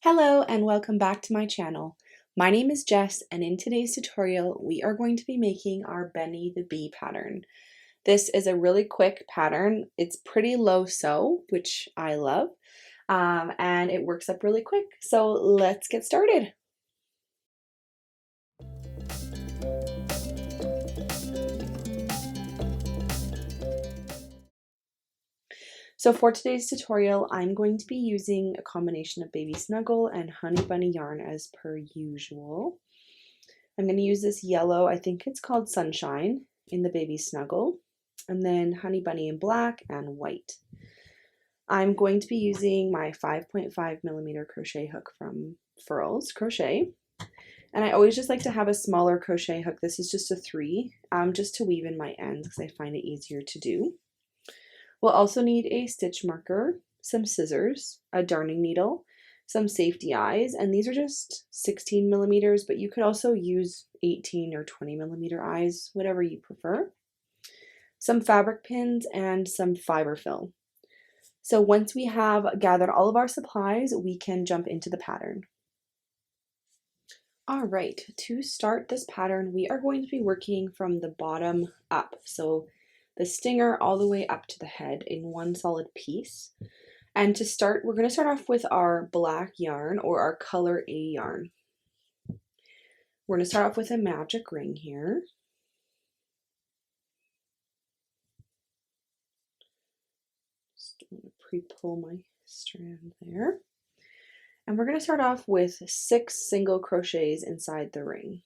Hello and welcome back to my channel. My name is Jess and in today's tutorial we are going to be making our Benny the Bee pattern. This is a really quick pattern. It's pretty low sew, which I love, and it works up really quick. So let's get started. So for today's tutorial, I'm going to be using a combination of Baby Snuggle and Honey Bunny yarn as per usual. I'm going to use this yellow, I think it's called Sunshine, in the Baby Snuggle, and then Honey Bunny in black and white. I'm going to be using my 5.5mm crochet hook from Furls Crochet. And I always just like to have a smaller crochet hook. This is just a 3, just to weave in my ends because I find it easier to do. We'll also need a stitch marker, some scissors, a darning needle, some safety eyes, and these are just 16mm, but you could also use 18 or 20mm eyes, whatever you prefer. Some fabric pins and some fiber fill. So once we have gathered all of our supplies, we can jump into the pattern. All right, to start this pattern, we are going to be working from the bottom up. So the stinger all the way up to the head in one solid piece. And to start, we're going to start off with our black yarn or our color A yarn. We're going to start off with a magic ring here. Just want to pre-pull my strand there. And we're going to start off with 6 single crochets inside the ring.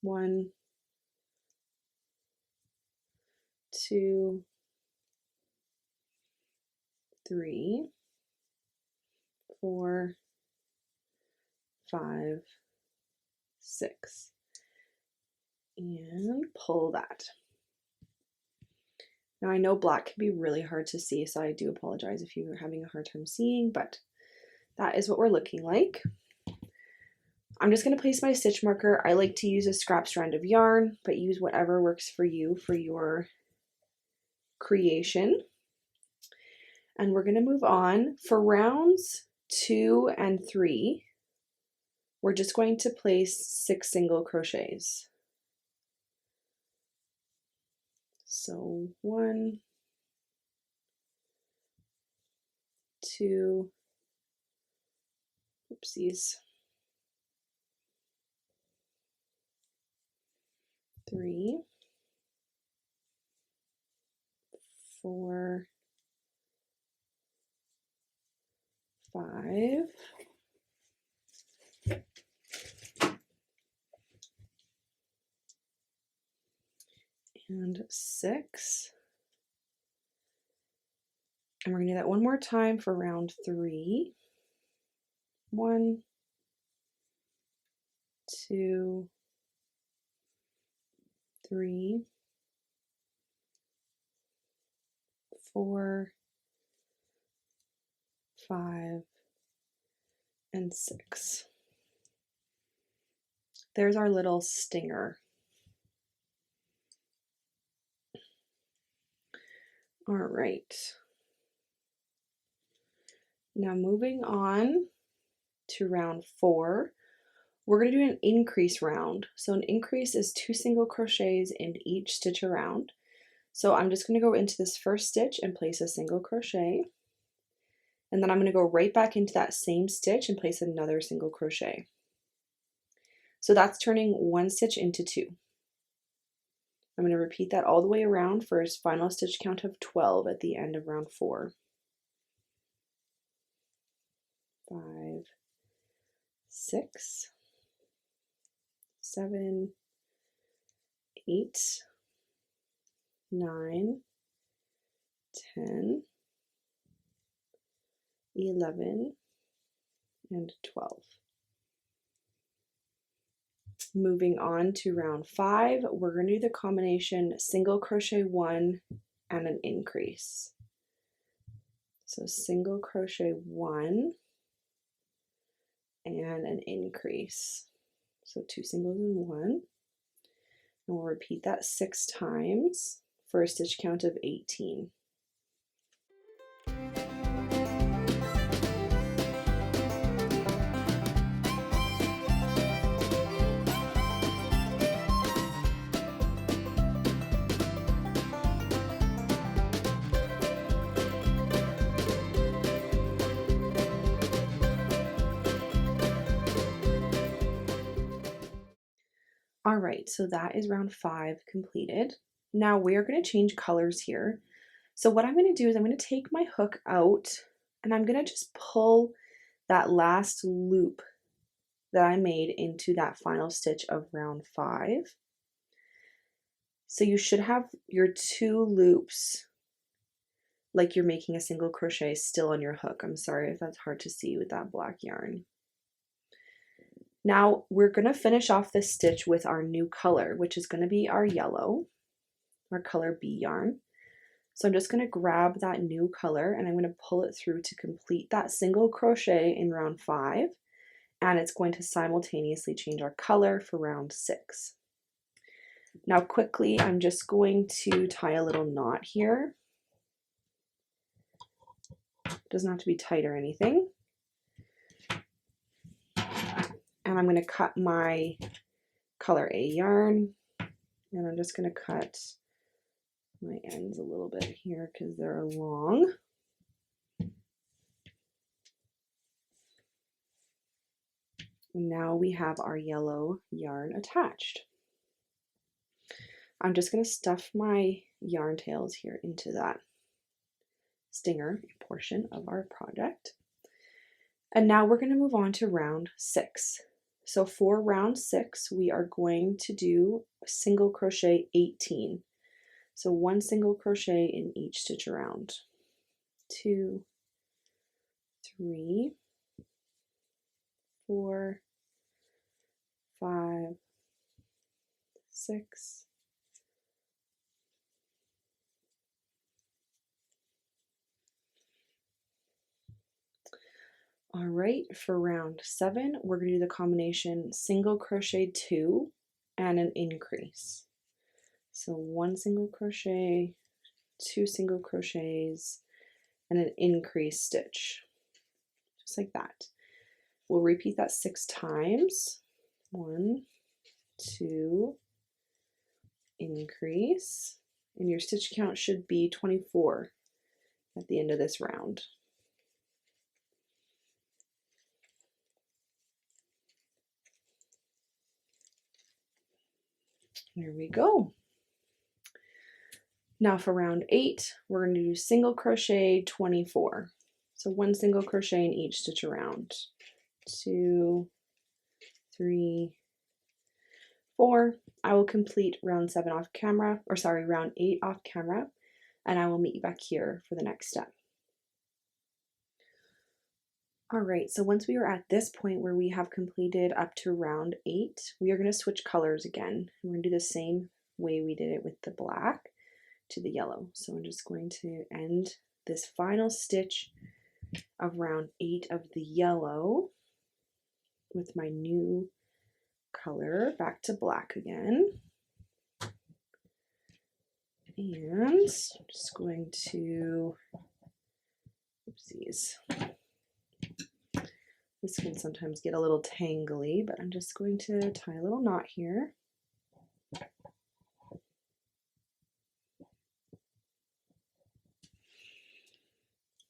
1, 2, 3, 4, 5, 6, and pull that. Now I know black can be really hard to see, so I do apologize if you are having a hard time seeing, but that is what we're looking like. I'm just going to place my stitch marker. I like to use a scrap strand of yarn, but use whatever works for you for your creation. And we're going to move on. For rounds 2 and 3, we're just going to place 6 single crochets. So 1, 2, oopsies, 3, 4, 5, and 6. And we're going to do that one more time for round 3. 1, 2, 3, 4, 5, and 6. There's our little stinger. All right. Now moving on to round 4, we're going to do an increase round. So an increase is 2 single crochets in each stitch around. So I'm just going to go into this first stitch and place a single crochet. And then I'm going to go right back into that same stitch and place another single crochet. So that's turning 1 stitch into 2. I'm going to repeat that all the way around for a final stitch count of 12 at the end of round 4. 5, 6, 7, 8, 9, 10, 11, and 12. Moving on to round 5, we're going to do the combination single crochet 1 and an increase. So single crochet 1 and an increase. So 2 singles and 1. And we'll repeat that 6 times for a stitch count of 18. All right, so that is round 5 completed. Now we're going to change colors here. So what I'm going to do is I'm going to take my hook out and I'm going to just pull that last loop that I made into that final stitch of round 5. So you should have your 2 loops like you're making a single crochet still on your hook. I'm sorry if that's hard to see with that black yarn. Now we're going to finish off this stitch with our new color, which is going to be our yellow, our color B yarn. So I'm just going to grab that new color and I'm going to pull it through to complete that single crochet in round 5, and it's going to simultaneously change our color for round 6. Now quickly, I'm just going to tie a little knot here. It doesn't have to be tight or anything. And I'm going to cut my color A yarn, and I'm just going to cut my ends a little bit here because they're long. And now we have our yellow yarn attached. I'm just going to stuff my yarn tails here into that stinger portion of our project. And now we're going to move on to round 6. So for round 6, we are going to do single crochet 18. So 1 single crochet in each stitch around. 2, 3, 4, 5, 6, all right, for round 7, we're going to do the combination single crochet 2 and an increase. So 1 single crochet, 2 single crochets, and an increase stitch, just like that. We'll repeat that 6 times. 1, 2, increase, and your stitch count should be 24 at the end of this round. There we go. Now for round 8, we're going to do single crochet 24. So 1 single crochet in each stitch around. 2, 3, 4. I will complete round 7 off camera, or sorry, round 8 off camera, and I will meet you back here for the next step. All right, so once we are at this point where we have completed up to round 8, we are going to switch colors again. We're going to do the same way we did it with the black to the yellow. So I'm just going to end this final stitch of round 8 of the yellow with my new color back to black again. And I'm just going to, oopsies. This can sometimes get a little tangly, but I'm just going to tie a little knot here.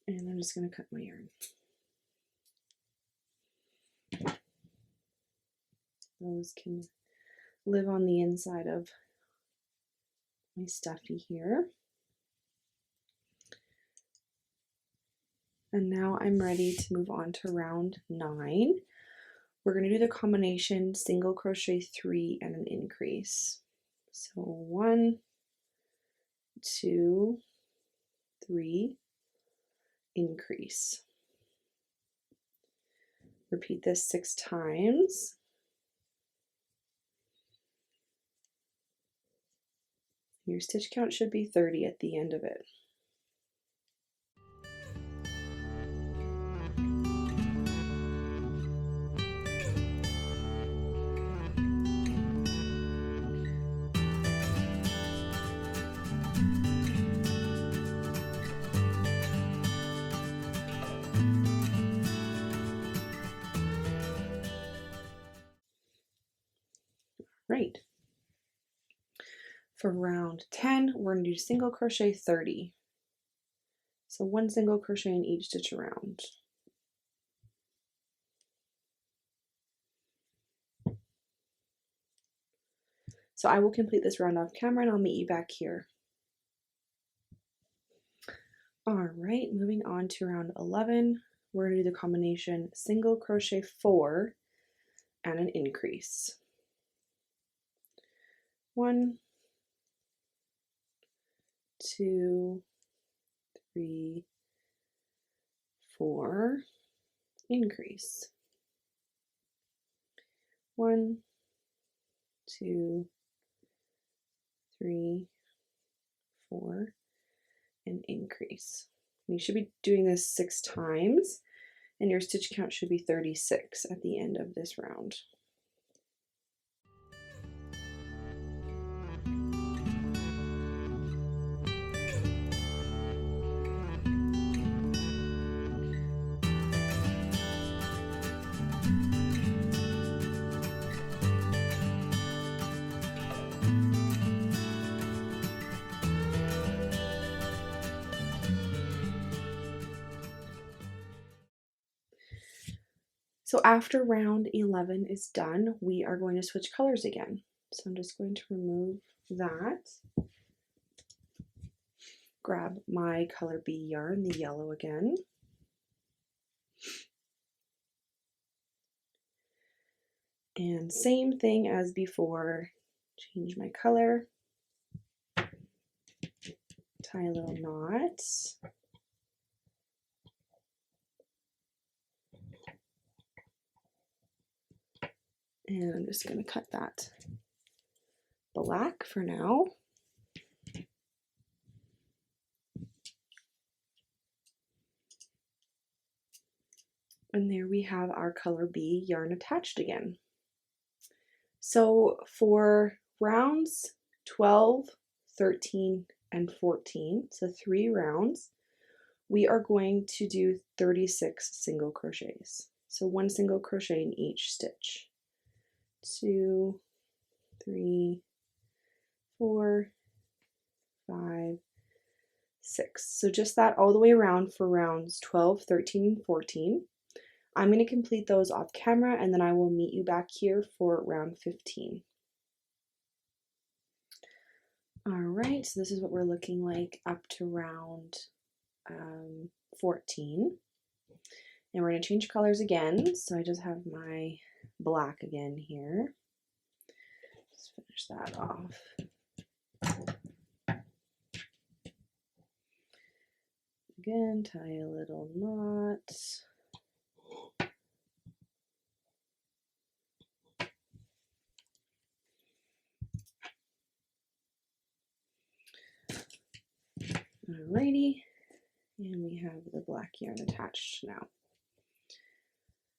And I'm just going to cut my yarn. Those can live on the inside of my stuffy here. And now I'm ready to move on to round 9. We're going to do the combination single crochet 3 and an increase. So 1, 2, 3, increase. Repeat this 6 times. Your stitch count should be 30 at the end of it. Right. For round 10, we're going to do single crochet 30. So 1 single crochet in each stitch around. So I will complete this round off camera and I'll meet you back here. All right, moving on to round 11, we're going to do the combination single crochet 4 and an increase. 1, 2, 3, 4, increase. 1, 2, 3, 4, and increase. You should be doing this 6 times, and your stitch count should be 36 at the end of this round. So after round 11 is done, we are going to switch colors again. So I'm just going to remove that. Grab my color B yarn, the yellow again. And same thing as before, change my color, tie a little knot. And I'm just going to cut that black for now. And there we have our color B yarn attached again. So for rounds 12, 13, and 14, so 3 rounds, we are going to do 36 single crochets. So 1 single crochet in each stitch. 2, 3, 4, 5, 6. So just that all the way around for rounds 12, 13, and 14. I'm going to complete those off camera and then I will meet you back here for round 15. All right, so this is what we're looking like up to round 14. And we're going to change colors again. So I just have my black again here. Just finish that off. Again, tie a little knot. Alrighty, and we have the black yarn attached now.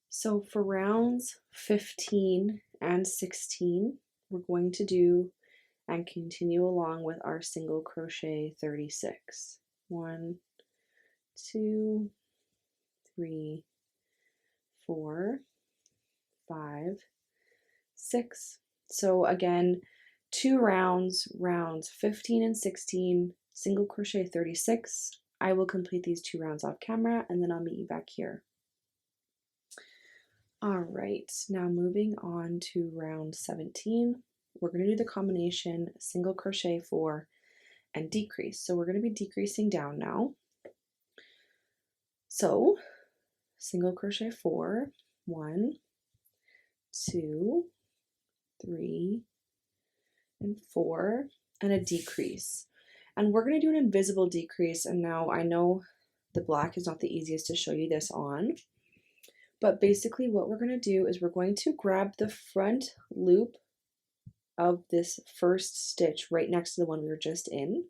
So for rounds 15 and 16, we're going to do and continue along with our single crochet 36. 1, 2, 3, 4, 5, 6. So again, 2 rounds, rounds 15 and 16, single crochet 36. I will complete these 2 rounds off camera and then I'll meet you back here. All right, now moving on to round 17, we're going to do the combination single crochet 4 and decrease. So we're going to be decreasing down now. So single crochet 4, 1, 2, 3, and 4, and a decrease. And we're going to do an invisible decrease. And now I know the black is not the easiest to show you this on, but basically what we're going to do is we're going to grab the front loop of this first stitch right next to the one we were just in,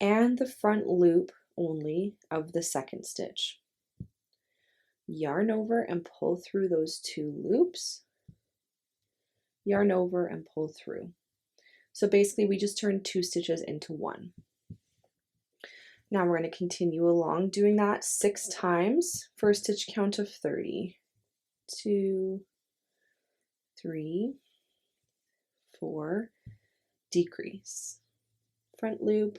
and the front loop only of the second stitch. Yarn over and pull through those 2 loops, yarn over and pull through. So basically we just turned 2 stitches into 1. Now we're going to continue along doing that 6 times for a stitch count of 30. 2, 3, 4, decrease. Front loop,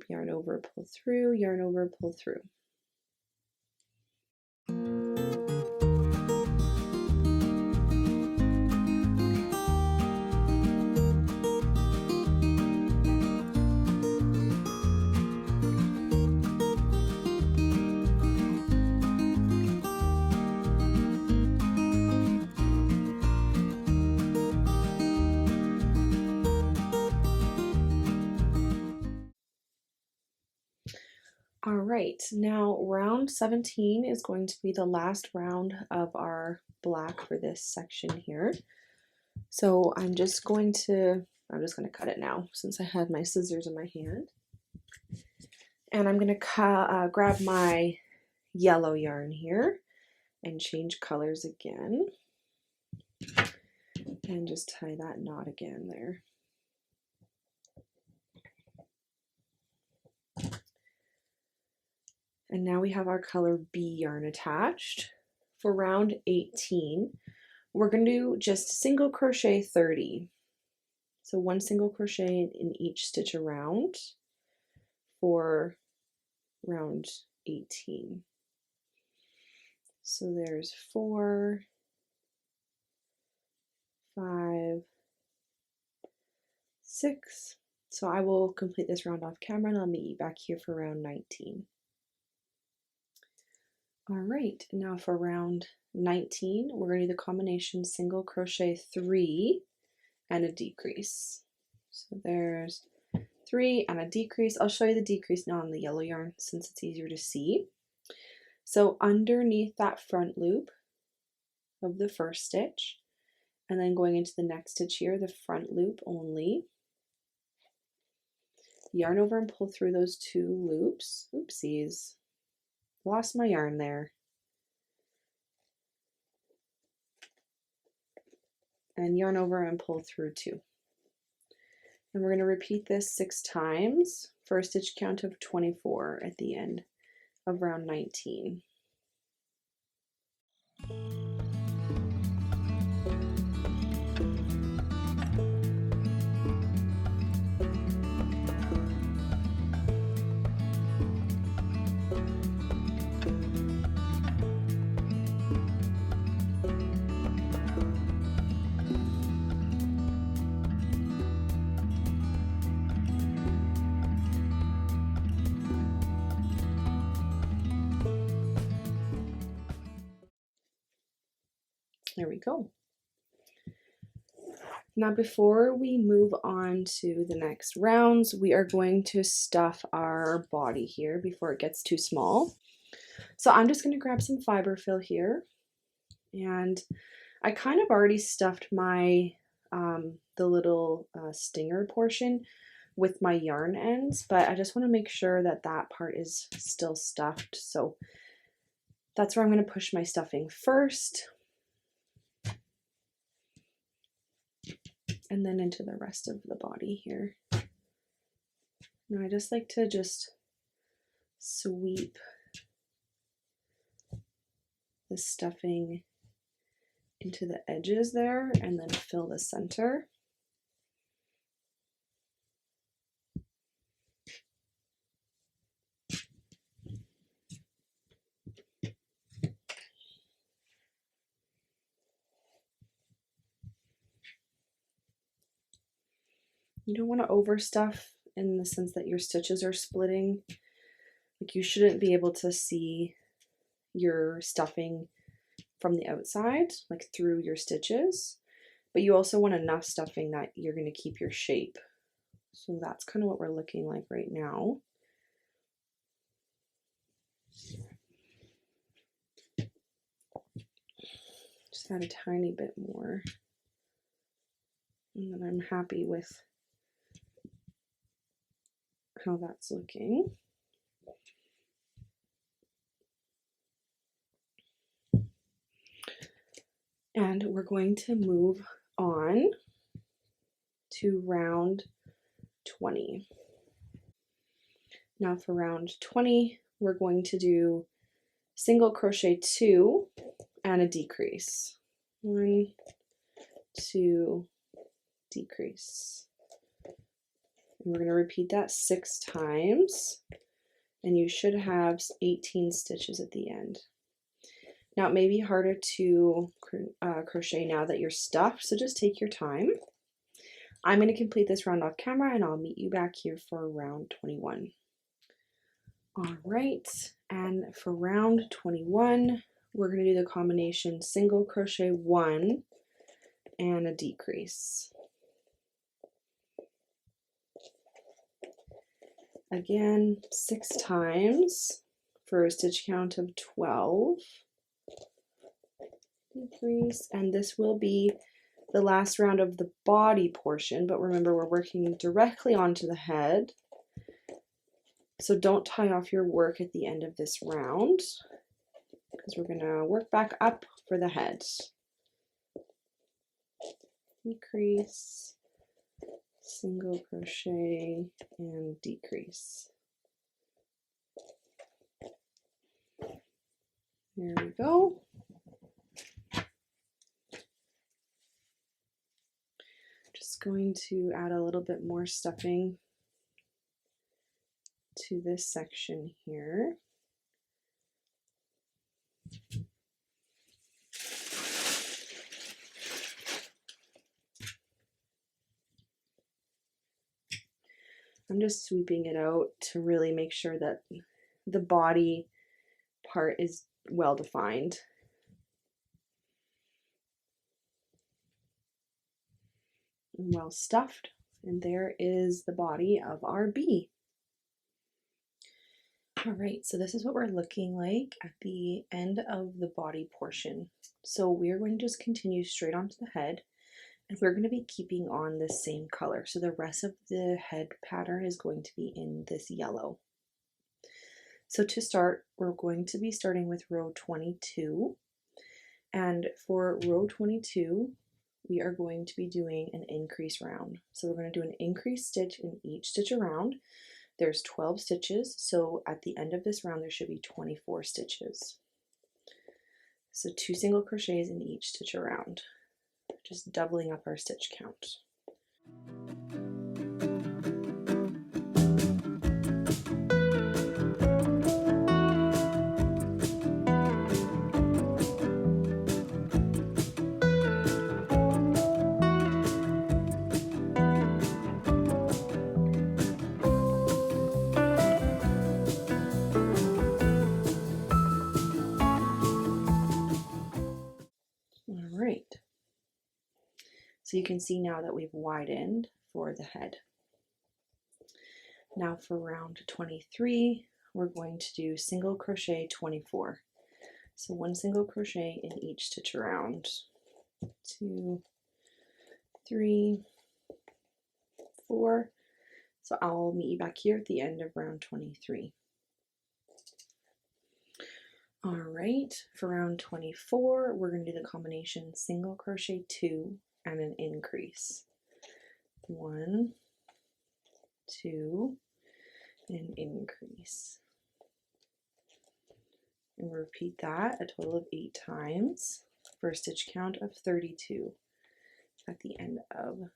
yarn over, pull through, yarn over, pull through. All right, now round 17 is going to be the last round of our black for this section here. So I'm just going to cut it now since I had my scissors in my hand. And I'm going to grab my yellow yarn here and change colors again. And just tie that knot again there. And now we have our color B yarn attached. For round 18, we're going to do just single crochet 30. So one single crochet in each stitch around for round 18. So there's 4, 5, 6. So I will complete this round off camera and I'll meet you back here for round 19. All right, now for round 19, we're going to do the combination single crochet 3 and a decrease. So there's 3 and a decrease. I'll show you the decrease now on the yellow yarn since it's easier to see. So underneath that front loop of the first stitch, and then going into the next stitch here, the front loop only, yarn over and pull through those 2 loops. Oopsies, lost my yarn there. And yarn over and pull through 2. And we're going to repeat this 6 times for a stitch count of 24 at the end of round 19. There we go. Now before we move on to the next rounds, we are going to stuff our body here before it gets too small. So I'm just going to grab some fiber fill here, and I kind of already stuffed my the little stinger portion with my yarn ends, but I just want to make sure that that part is still stuffed. So that's where I'm going to push my stuffing first, and then into the rest of the body here. Now I just like to just sweep the stuffing into the edges there and then fill the center. You don't want to overstuff in the sense that your stitches are splitting. Like, you shouldn't be able to see your stuffing from the outside, like through your stitches, but you also want enough stuffing that you're going to keep your shape. So that's kind of what we're looking like right now. Just add a tiny bit more, and then I'm happy with how that's looking. And we're going to move on to round 20. Now for round 20, we're going to do single crochet 2 and a decrease. 1, 2, decrease. And we're going to repeat that 6 times, and you should have 18 stitches at the end. Now it may be harder to crochet now that you're stuffed, so just take your time. I'm going to complete this round off camera and I'll meet you back here for round 21. All right, and for round 21, we're going to do the combination single crochet 1 and a decrease. Again, 6 times for a stitch count of 12. Decrease, and this will be the last round of the body portion, but remember we're working directly onto the head. So don't tie off your work at the end of this round because we're going to work back up for the head. Decrease, single crochet, and decrease. There we go. Just going to add a little bit more stuffing to this section here. I'm just sweeping it out to really make sure that the body part is well defined. And well stuffed, and there is the body of our bee. All right, so this is what we're looking like at the end of the body portion. So we're going to just continue straight onto the head, and we're going to be keeping on the same color. So the rest of the head pattern is going to be in this yellow. So to start, we're going to be starting with row 22. And for row 22, we are going to be doing an increase round. So we're going to do an increase stitch in each stitch around. There's 12 stitches, so at the end of this round there should be 24 stitches. So 2 single crochets in each stitch around, just doubling up our stitch count. So you can see now that we've widened for the head. Now for round 23, we're going to do single crochet 24. So 1 single crochet in each stitch around. 2, 3, 4. So I'll meet you back here at the end of round 23. All right, for round 24, we're going to do the combination single crochet 2 and an increase. 1, 2, and increase. And we'll repeat that a total of 8 times for a stitch count of 32 at the end of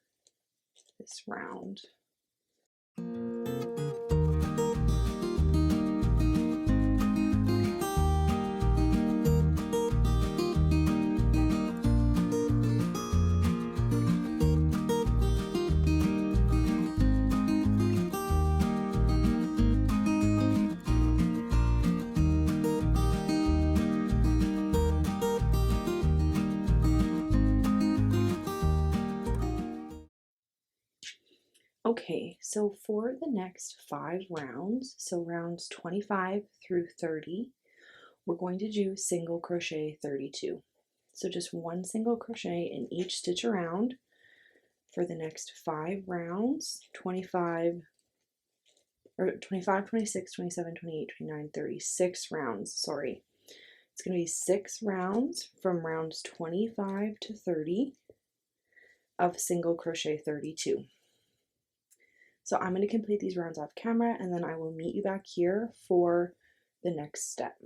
this round. Okay, so for the next 5 rounds, so rounds 25 through 30, we're going to do single crochet 32. So just 1 single crochet in each stitch around for the next 5 rounds, 25, 26, 27, 28, 29, 30, 6 rounds, sorry. It's going to be 6 rounds from rounds 25 to 30 of single crochet 32. So I'm going to complete these rounds off camera and then I will meet you back here for the next step.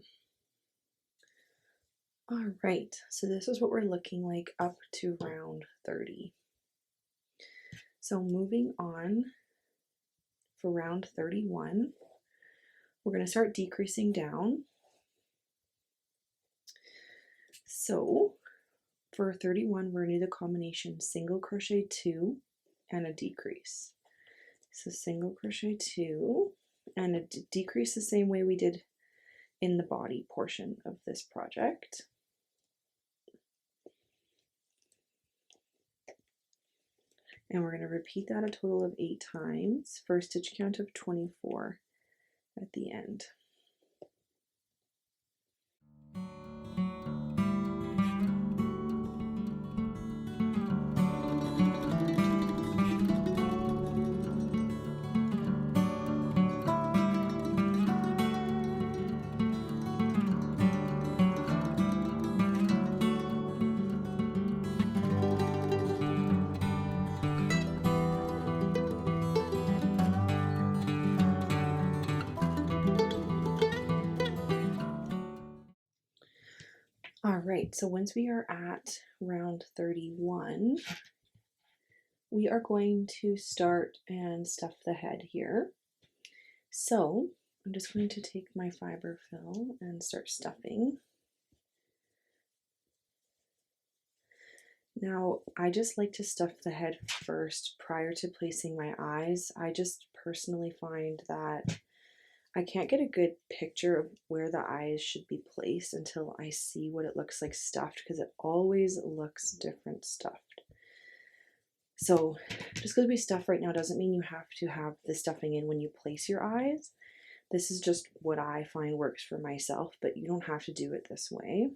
All right, so this is what we're looking like up to round 30. So moving on for round 31, we're going to start decreasing down. So for 31, we're going to do the combination single crochet 2 and a decrease. So single crochet 2 and a decrease the same way we did in the body portion of this project. And we're going to repeat that a total of 8 times for a stitch count of 24 at the end. All right, so once we are at round 31, we are going to start and stuff the head here. So I'm just going to take my fiber fill and start stuffing. Now, I just like to stuff the head first prior to placing my eyes. I just personally find that I can't get a good picture of where the eyes should be placed until I see what it looks like stuffed, because it always looks different stuffed. So just because we stuff right now doesn't mean you have to have the stuffing in when you place your eyes. This is just what I find works for myself, but you don't have to do it this way.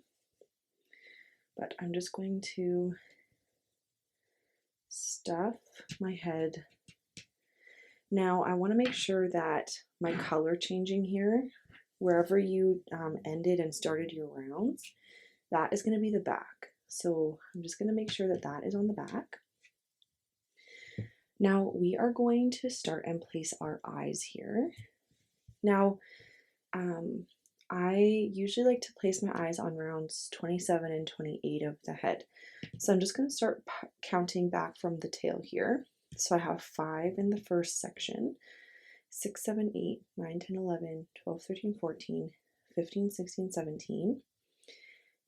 But I'm just going to stuff my head. Now I want to make sure that my color changing here, wherever you ended and started your rounds, that is going to be the back. So I'm just going to make sure that that is on the back. Now we are going to start and place our eyes here. Now I usually like to place my eyes on rounds 27 and 28 of the head. So I'm just going to start counting back from the tail here. So I have 5 in the first section, 6, 7, 8, 9, 10, 11, 12, 13, 14, 15, 16, 17,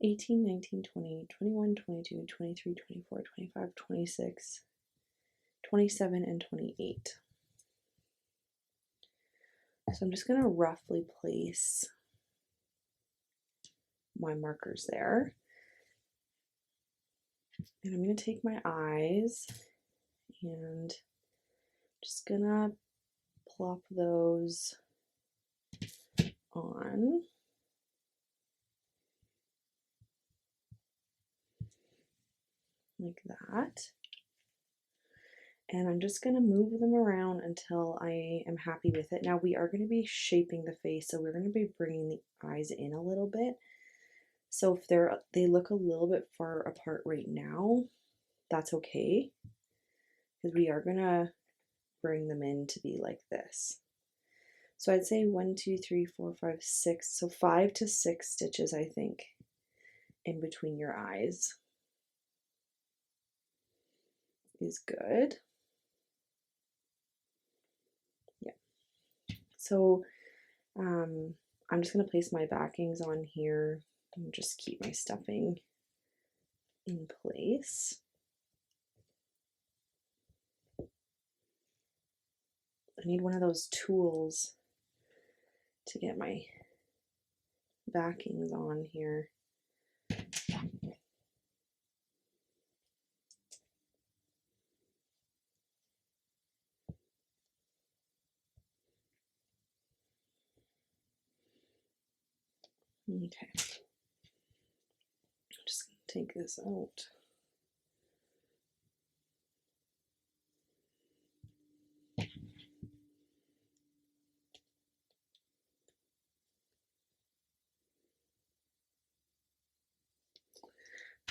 18, 19, 20, 21, 22, 23, 24, 25, 26, 27, and 28. So I'm just going to roughly place my markers there. And I'm going to take my eyes and just going to plop those on. Like that. And I'm just going to move them around until I am happy with it. Now we are going to be shaping the face, so we're going to be bringing the eyes in a little bit. So if they look a little bit far apart right now, that's okay, because we are going to bring them in to be like this. So I'd say 1, 2, 3, 4, 5, 6. So 5 to 6 stitches, I think, in between your eyes is good. Yeah. So I'm just going to place my backings on here and just keep my stuffing in place. I need one of those tools to get my backings on here. Okay. I'm just going to take this out.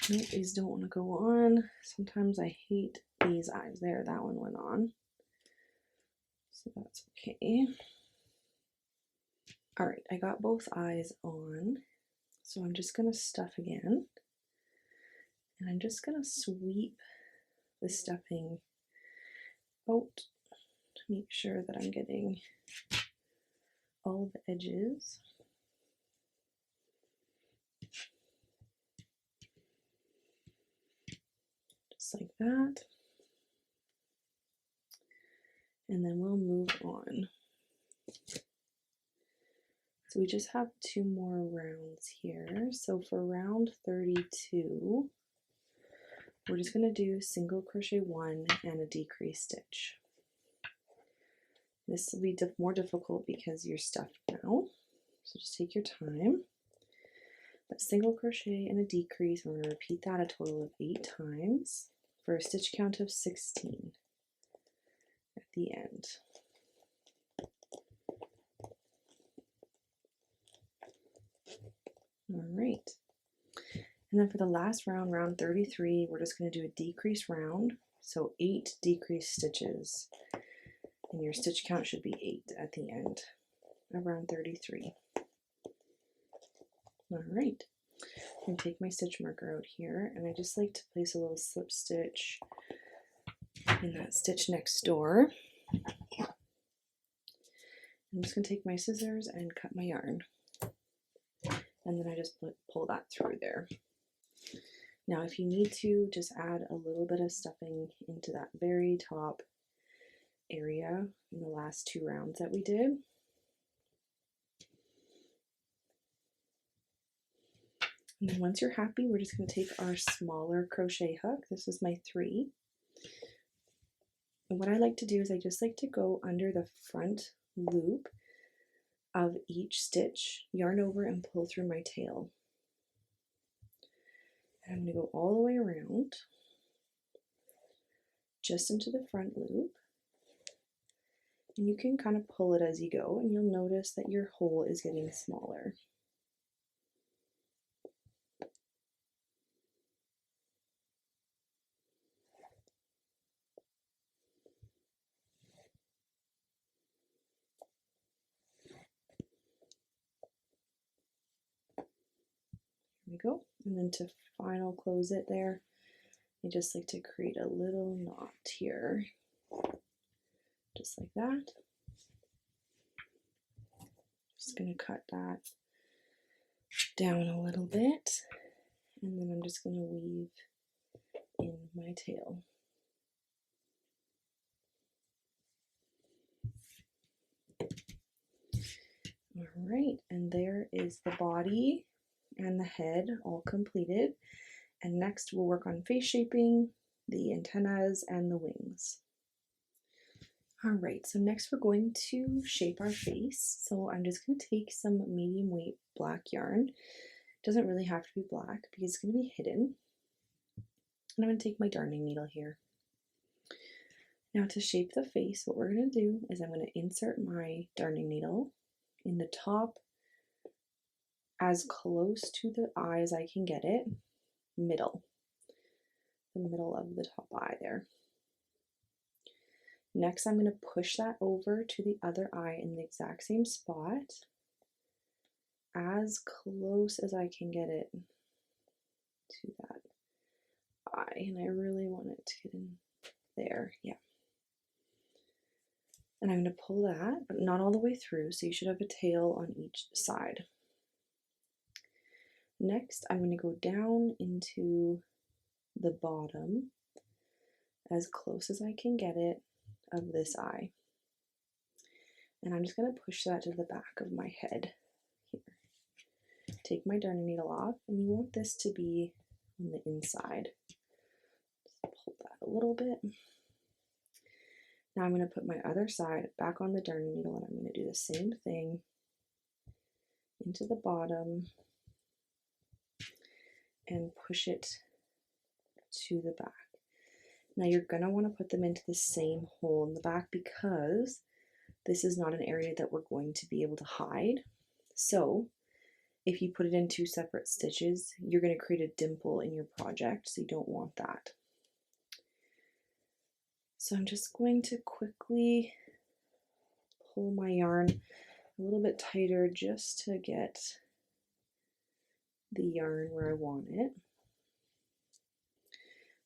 Nope, these don't want to go on. Sometimes I hate these eyes. There, that one went on. So that's okay. All right, I got both eyes on. So I'm just going to stuff again. And I'm just going to sweep the stuffing out to make sure that I'm getting all the edges. Just like that. And then we'll move on. So we just have 2 more rounds here. So for round 32, we're just going to do single crochet 1 and a decrease stitch. This will be more difficult because you're stuffed now, so just take your time. But single crochet and a decrease, we're going to repeat that a total of 8 times for a stitch count of 16 at the end. All right. And then for the last round, round 33, we're just going to do a decrease round. So 8 decrease stitches. And your stitch count should be 8 at the end of round 33. All right. I'm going to take my stitch marker out here, and I just like to place a little slip stitch in that stitch next door. I'm just going to take my scissors and cut my yarn. And then I just pull that through there. Now, if you need to, just add a little bit of stuffing into that very top area in the last 2 rounds that we did. And then once you're happy, we're just going to take our smaller crochet hook. This is my 3. And what I like to do is I just like to go under the front loop of each stitch, yarn over and pull through my tail. And I'm going to go all the way around, just into the front loop. And you can kind of pull it as you go, and you'll notice that your hole is getting smaller. There we go. And then to final close it there, I just like to create a little knot here, just like that. Just going to cut that down a little bit, and then I'm just going to weave in my tail. All right, and there is the body and the head all completed. And next we'll work on face shaping, the antennas, and the wings. All right, so next we're going to shape our face. So I'm just going to take some medium weight black yarn. It doesn't really have to be black because it's going to be hidden. And I'm going to take my darning needle here. Now to shape the face, what we're going to do is I'm going to insert my darning needle in the top, as close to the eye as I can get it, the middle of the top eye there. Next, I'm going to push that over to the other eye in the exact same spot, as close as I can get it to that eye. And I really want it to get in there, yeah. And I'm going to pull that, but not all the way through, so you should have a tail on each side. Next, I'm going to go down into the bottom, as close as I can get it, of this eye. And I'm just going to push that to the back of my head here. Take my darning needle off, and you want this to be on the inside. Just pull that a little bit. Now I'm going to put my other side back on the darning needle, and I'm going to do the same thing into the bottom and push it to the back. Now you're going to want to put them into the same hole in the back because this is not an area that we're going to be able to hide. So if you put it in 2 separate stitches, you're going to create a dimple in your project, so you don't want that. So I'm just going to quickly pull my yarn a little bit tighter just to get the yarn where I want it.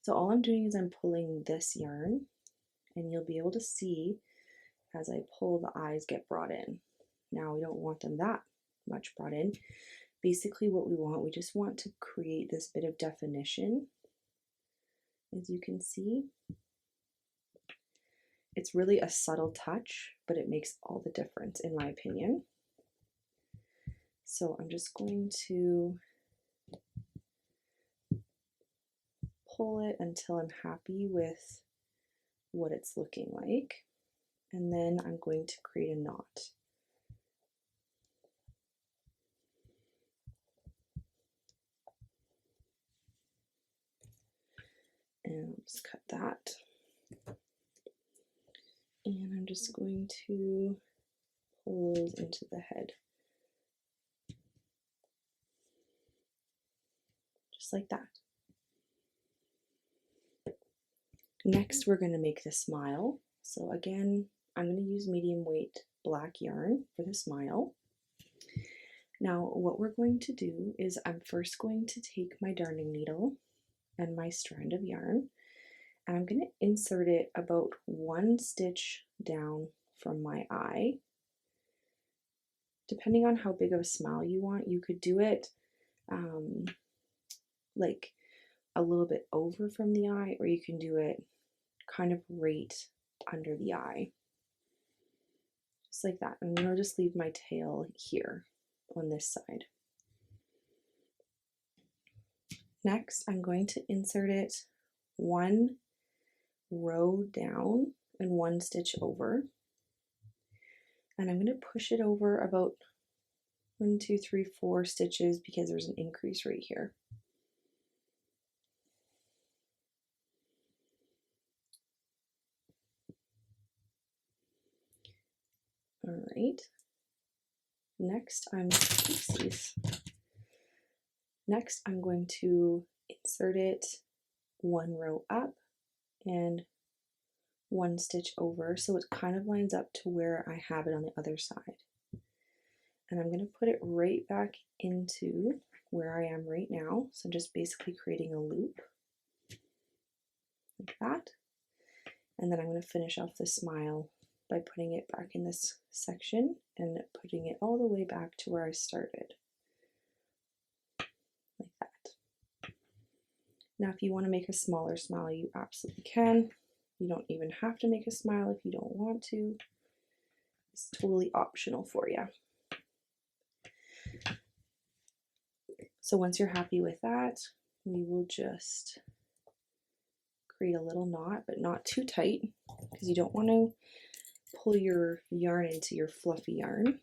So all I'm doing is I'm pulling this yarn, and you'll be able to see as I pull, the eyes get brought in. Now we don't want them that much brought in. Basically what we just want to create this bit of definition. As you can see, it's really a subtle touch, but it makes all the difference in my opinion. So I'm just going to pull it until I'm happy with what it's looking like, and then I'm going to create a knot. And I'll just cut that. And I'm just going to pull those into the head. Just like that. Next, we're going to make the smile. So again, I'm going to use medium weight black yarn for the smile. Now, what we're going to do is I'm first going to take my darning needle and my strand of yarn, and I'm going to insert it about 1 stitch down from my eye. Depending on how big of a smile you want, you could do it like a little bit over from the eye, or you can do it kind of right under the eye. Just like that. And then I'll just leave my tail here on this side. Next, I'm going to insert it 1 row down and 1 stitch over. And I'm going to push it over about 1, 2, 3, 4 stitches because there's an increase right here. All right. Next, I'm going to insert it 1 row up and 1 stitch over, so it kind of lines up to where I have it on the other side. And I'm going to put it right back into where I am right now. So just basically creating a loop like that. And then I'm going to finish off the smile by putting it back in this section and putting it all the way back to where I started. Like that. Now, if you want to make a smaller smile, you absolutely can. You don't even have to make a smile if you don't want to. It's totally optional for you. So once you're happy with that, we will just create a little knot, but not too tight because you don't want to pull your yarn into your fluffy yarn.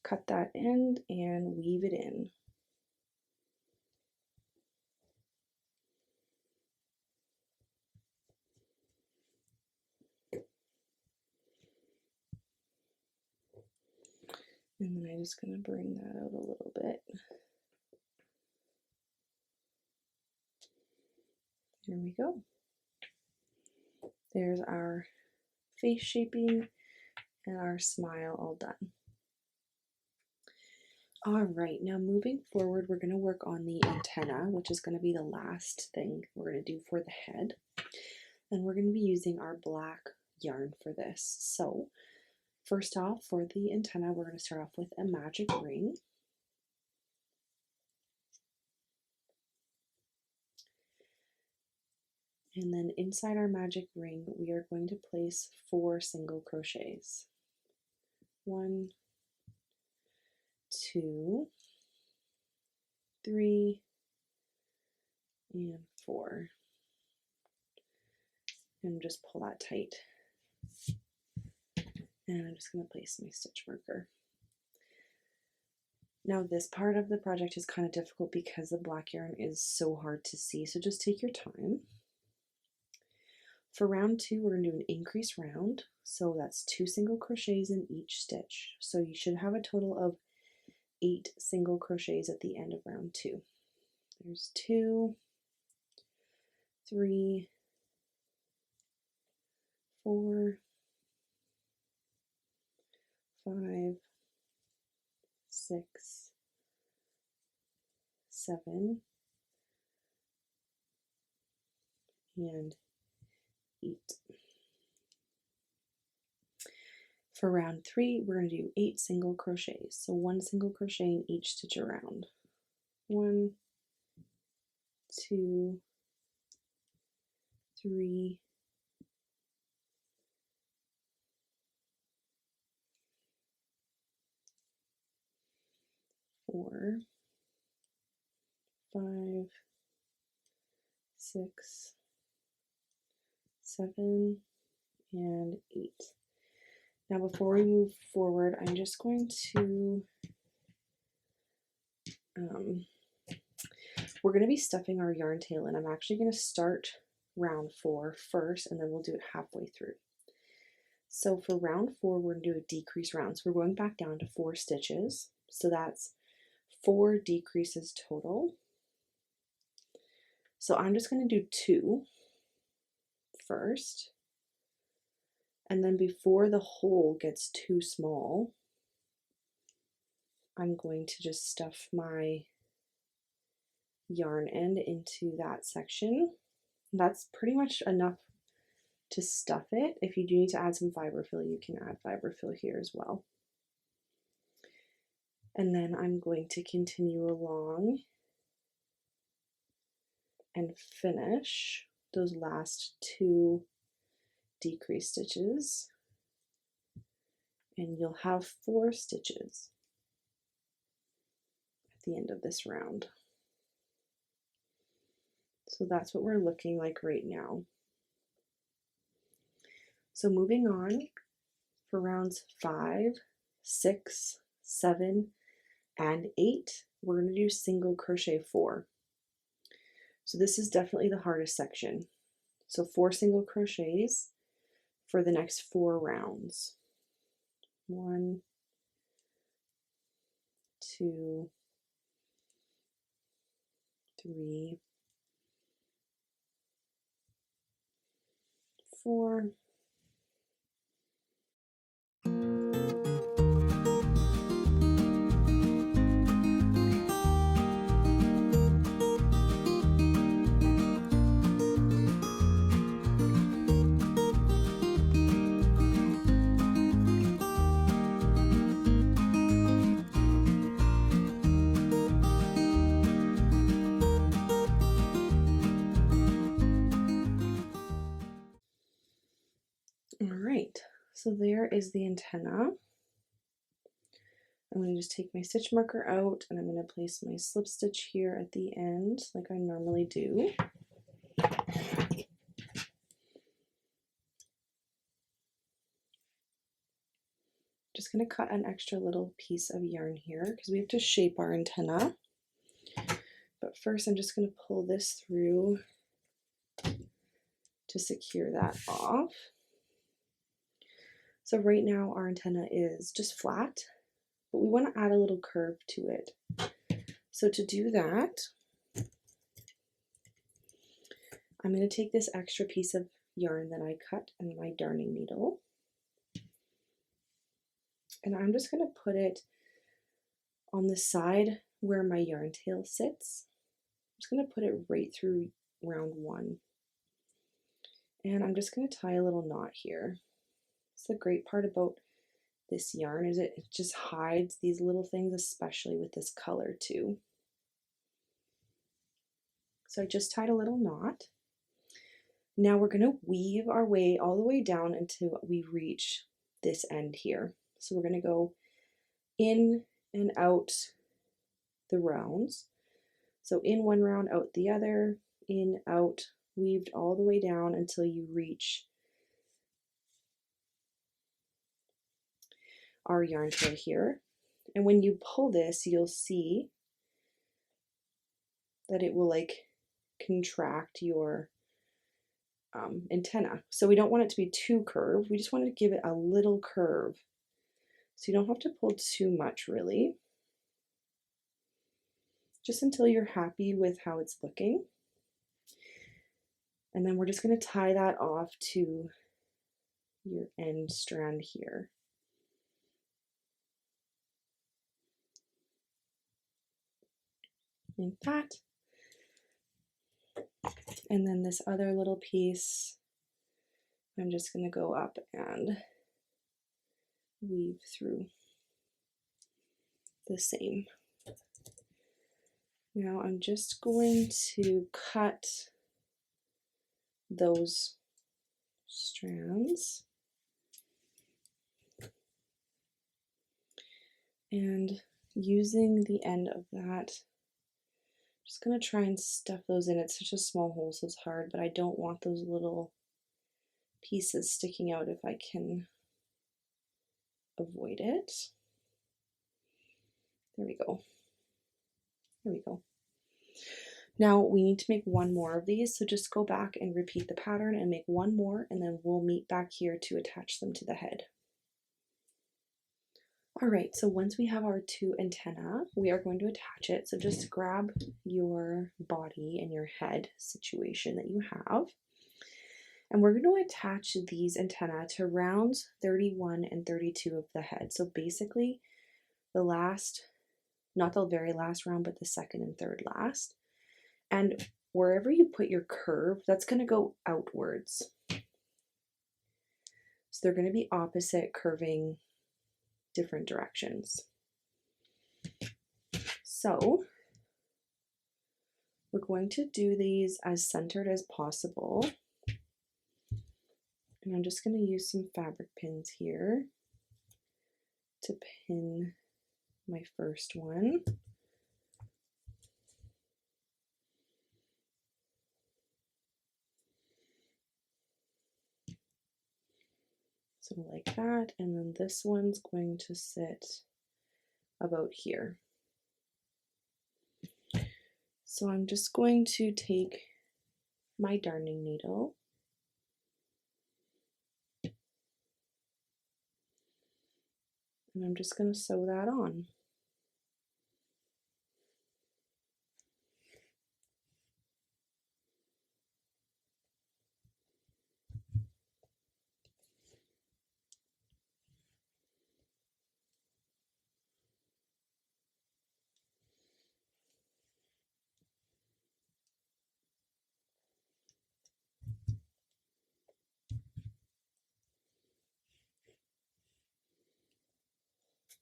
Cut that end and weave it in. And then I'm just going to bring that out a little bit. There we go. There's our face shaping and our smile all done. All right, now moving forward, we're going to work on the antenna, which is going to be the last thing we're going to do for the head. And we're going to be using our black yarn for this. So first off, for the antenna, we're going to start off with a magic ring. And then inside our magic ring, we are going to place 4 single crochets. 1, 2, 3, and 4. And just pull that tight. And I'm just going to place my stitch marker. Now this part of the project is kind of difficult because the black yarn is so hard to see, so just take your time. For round 2, we're going to do an increase round, so that's 2 single crochets in each stitch. So you should have a total of 8 single crochets at the end of round 2. There's 2, 3, 4, 5, 6, 7, and 8. For round 3, we're going to do 8 single crochets. So 1 single crochet in each stitch around. 1, 2, 3, 4, 5, 6, 7, and 8. Now before we move forward, I'm just going to, we're going to be stuffing our yarn tail, and I'm actually going to start round 4 first, and then we'll do it halfway through. So for round 4, we're going to do a decrease round. So we're going back down to 4 stitches. So that's 4 decreases total. So I'm just going to do 2 first. And then before the hole gets too small, I'm going to just stuff my yarn end into that section. That's pretty much enough to stuff it. If you do need to add some fiber fill, you can add fiber fill here as well. And then I'm going to continue along and finish those last 2 decrease stitches, and you'll have 4 stitches at the end of this round. So that's what we're looking like right now. So moving on, for rounds 5, 6, 7, and 8, we're going to do single crochet 4. So this is definitely the hardest section. So 4 single crochets for the next 4 rounds. 1, 2, 3, 4. All right, so there is the antenna. I'm going to just take my stitch marker out, and I'm going to place my slip stitch here at the end like I normally do. Just going to cut an extra little piece of yarn here because we have to shape our antenna. But first I'm just going to pull this through to secure that off. So right now our antenna is just flat, but we want to add a little curve to it. So to do that, I'm going to take this extra piece of yarn that I cut and my darning needle, and I'm just going to put it on the side where my yarn tail sits. I'm just going to put it right through round 1. And I'm just going to tie a little knot here. It's the great part about this yarn is it just hides these little things, especially with this color too. So I just tied a little knot. Now we're going to weave our way all the way down until we reach this end here. So we're going to go in and out the rounds. So in one round, out the other, in, out, weaved all the way down until you reach our yarn tail here. And when you pull this, you'll see that it will like contract your antenna. So we don't want it to be too curved. We just want to give it a little curve. So you don't have to pull too much really. Just until you're happy with how it's looking. And then we're just going to tie that off to your end strand here. Like that. And then this other little piece, I'm just going to go up and weave through the same. Now I'm just going to cut those strands and using the end of that Just gonna try and stuff those in. It's such a small hole, so it's hard, but I don't want those little pieces sticking out if I can avoid it. There we go. There we go. Now we need to make one more of these, so just go back and repeat the pattern and make one more, and then we'll meet back here to attach them to the head. All right, so once we have our 2 antennae, we are going to attach it. So just grab your body and your head situation that you have, and we're going to attach these antennae to rounds 31 and 32 of the head. So basically the last, not the very last round, but the second and third last. And wherever you put your curve, that's going to go outwards. So they're going to be opposite, curving different directions. So we're going to do these as centered as possible. And I'm just going to use some fabric pins here to pin my first one. So like that, and then this one's going to sit about here. So I'm just going to take my darning needle and I'm just going to sew that on.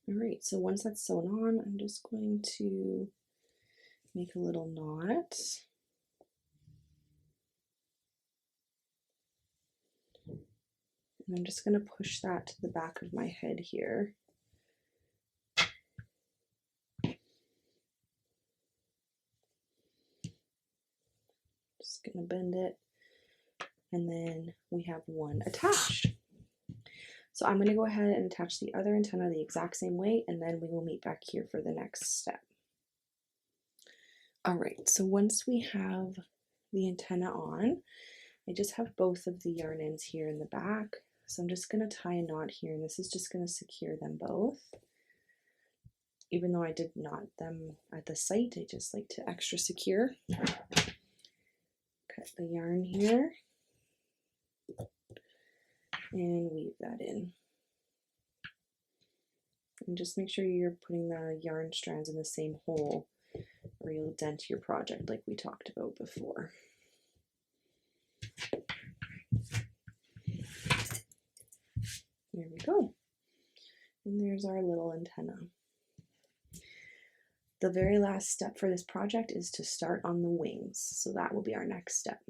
All right, so once that's sewn on, I'm just going to make a little knot. And I'm just going to push that to the back of my head here. Just going to bend it, and then we have one attached. So I'm going to go ahead and attach the other antenna the exact same way, and then we will meet back here for the next step. All right, so once we have the antenna on, I just have both of the yarn ends here in the back. So I'm just going to tie a knot here, and this is just going to secure them both. Even though I did knot them at the site, I just like to extra secure. Cut the yarn here and weave that in. And just make sure you're putting the yarn strands in the same hole or you'll dent your project like we talked about before. There we go. And there's our little antenna. The very last step for this project is to start on the wings. So that will be our next step.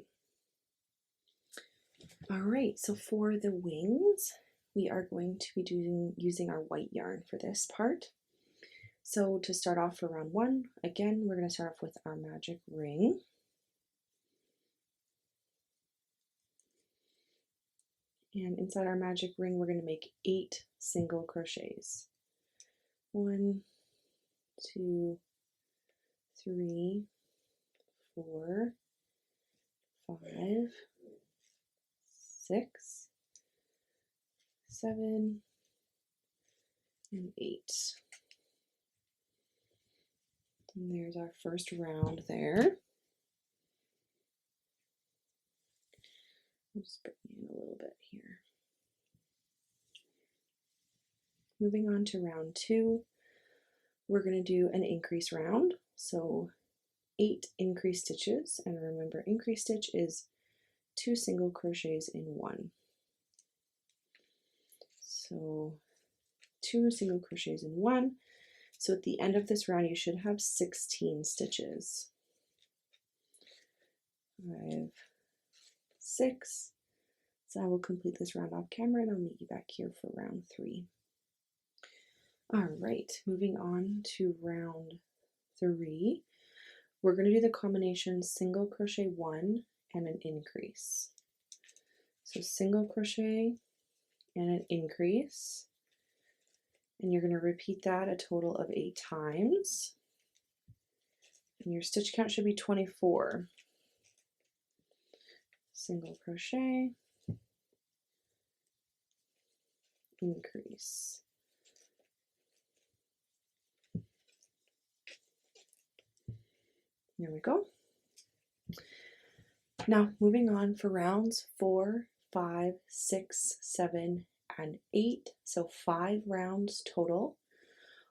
All right, so for the wings, we are going to be using our white yarn for this part. So to start off for round 1, again, we're going to start off with our magic ring. And inside our magic ring, we're going to make 8 single crochets. 1, 2, 3, 4, 5, 6, 7, and 8. And there's our first round there. I'll just bring in a little bit here. Moving on to round 2, we're going to do an increase round. So 8 increase stitches, and remember increase stitch is 2 single crochets in 1. So 2 single crochets in 1. So at the end of this round you should have 16 stitches. 5, 6. So I will complete this round off camera and I'll meet you back here for round 3. All right, moving on to round 3. we're going to do the combination single crochet 1 and an increase. So single crochet and an increase, and you're going to repeat that a total of 8 times, and your stitch count should be 24. Single crochet, increase. There we go. Now moving on for rounds 4, 5, 6, 7, and 8, so 5 rounds total,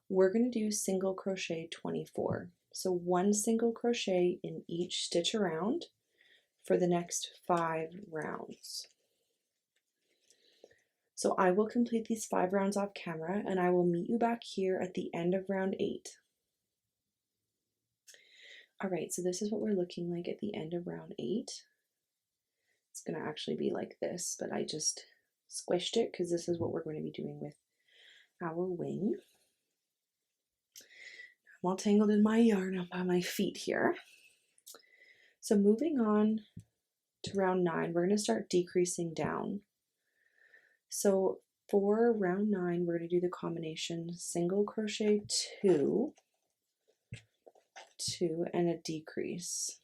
we're going to do single crochet 24. So 1 single crochet in each stitch around for the next 5 rounds. So I will complete these 5 rounds off camera, and I will meet you back here at the end of round 8. Alright, so this is what we're looking like at the end of round 8. It's going to actually be like this, but I just squished it because this is what we're going to be doing with our wing. I'm all tangled in my yarn up by my feet here. So moving on to round 9, we're going to start decreasing down. So for round 9, we're going to do the combination single crochet 2, 2, and a decrease.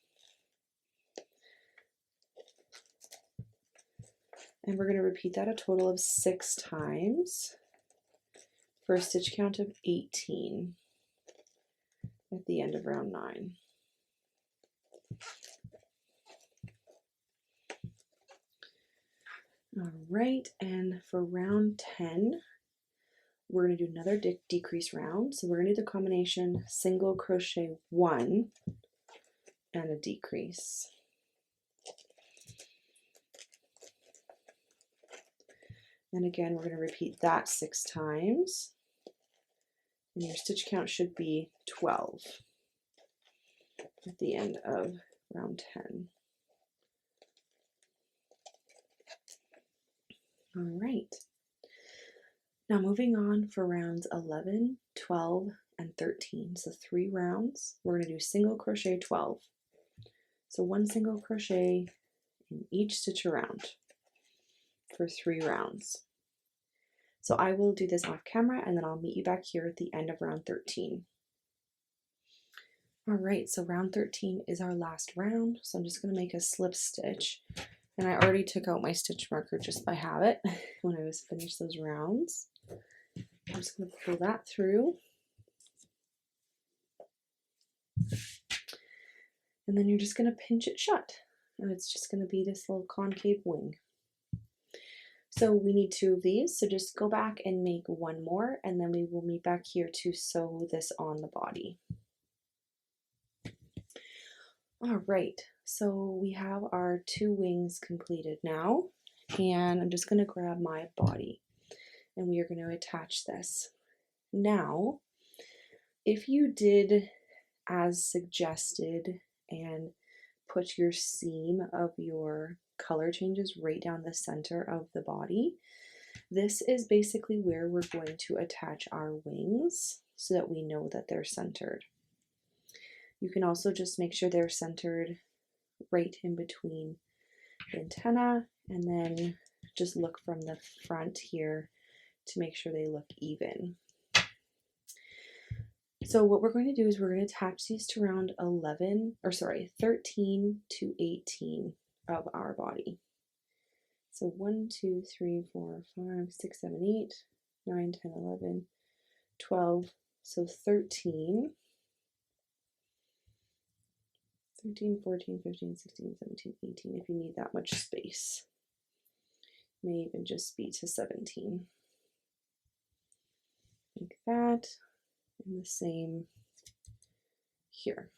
And we're going to repeat that a total of 6 times for a stitch count of 18 at the end of round 9. All right, and for round 10, we're going to do another decrease round. So we're going to do the combination single crochet 1 and a decrease. And again, we're going to repeat that 6 times. And your stitch count should be 12 at the end of round 10. All right. Now moving on for rounds 11, 12, and 13. So 3 rounds. We're going to do single crochet 12. So 1 single crochet in each stitch around for 3 rounds. So I will do this off camera and then I'll meet you back here at the end of round 13. All right, so round 13 is our last round. So I'm just going to make a slip stitch. And I already took out my stitch marker just by habit when I was finished those rounds. I'm just going to pull that through. And then you're just going to pinch it shut. And it's just going to be this little concave wing. So we need 2 of these. So just go back and make 1 more, and then we will meet back here to sew this on the body. All right, so we have our 2 wings completed now, and I'm just going to grab my body and we are going to attach this. Now, if you did as suggested and put your seam of your color changes right down the center of the body, this is basically where we're going to attach our wings so that we know that they're centered. You can also just make sure they're centered right in between the antenna, and then just look from the front here to make sure they look even. So what we're going to do is we're going to attach these to round 13 to 18 of our body. So 1, 2, 3, 4, 5, 6, 7, 8, 9, 10, 11, 12, so 13. 13, 14, 15, 16, 17, 18, if you need that much space. May even just be to 17. Like that, and the same here.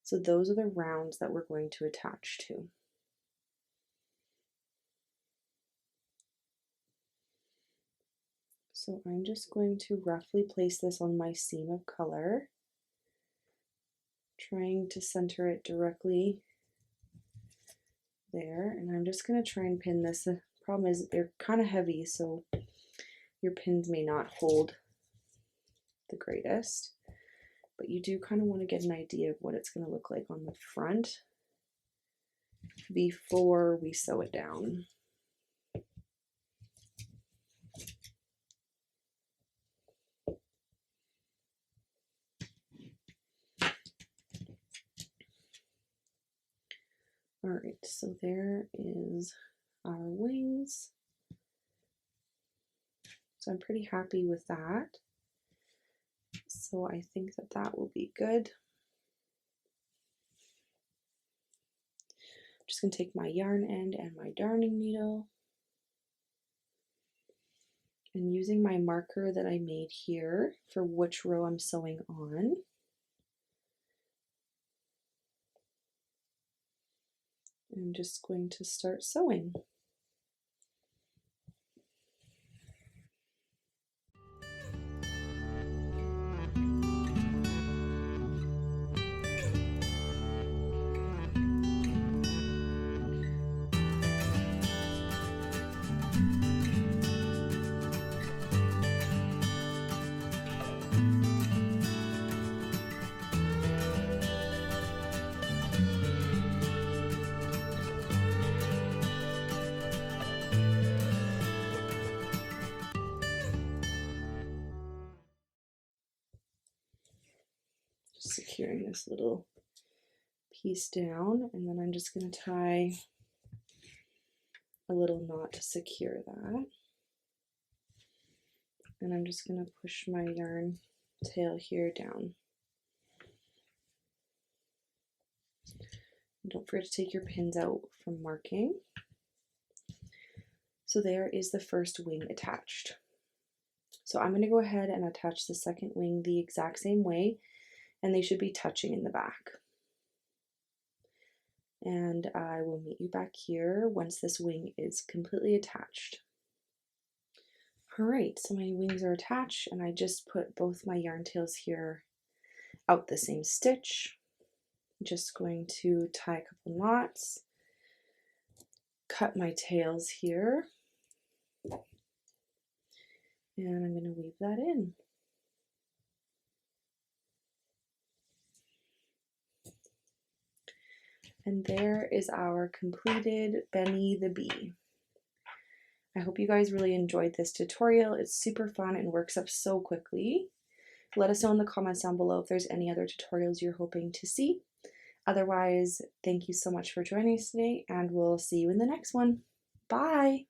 So those are the rounds that we're going to attach to. So I'm just going to roughly place this on my seam of color, trying to center it directly there, and I'm just going to try and pin this. The problem is they're kind of heavy, so your pins may not hold the greatest, but you do kind of want to get an idea of what it's going to look like on the front before we sew it down. All right, so there is our wings. So I'm pretty happy with that. So I think that that will be good. I'm just going to take my yarn end and my darning needle, and using my marker that I made here for which row I'm sewing on, I'm just going to start sewing. Securing this little piece down, and then I'm just going to tie a little knot to secure that, and I'm just going to push my yarn tail here down. And don't forget to take your pins out from marking. So there is the first wing attached. So I'm going to go ahead and attach the second wing the exact same way, and they should be touching in the back. And I will meet you back here once this wing is completely attached. Alright, so my wings are attached, and I just put both my yarn tails here out the same stitch. I'm just going to tie a couple knots, cut my tails here, and I'm going to weave that in. And there is our completed Benny the Bee. I hope you guys really enjoyed this tutorial. It's super fun and works up so quickly. Let us know in the comments down below if there's any other tutorials you're hoping to see. Otherwise, thank you so much for joining us today, and we'll see you in the next one. Bye!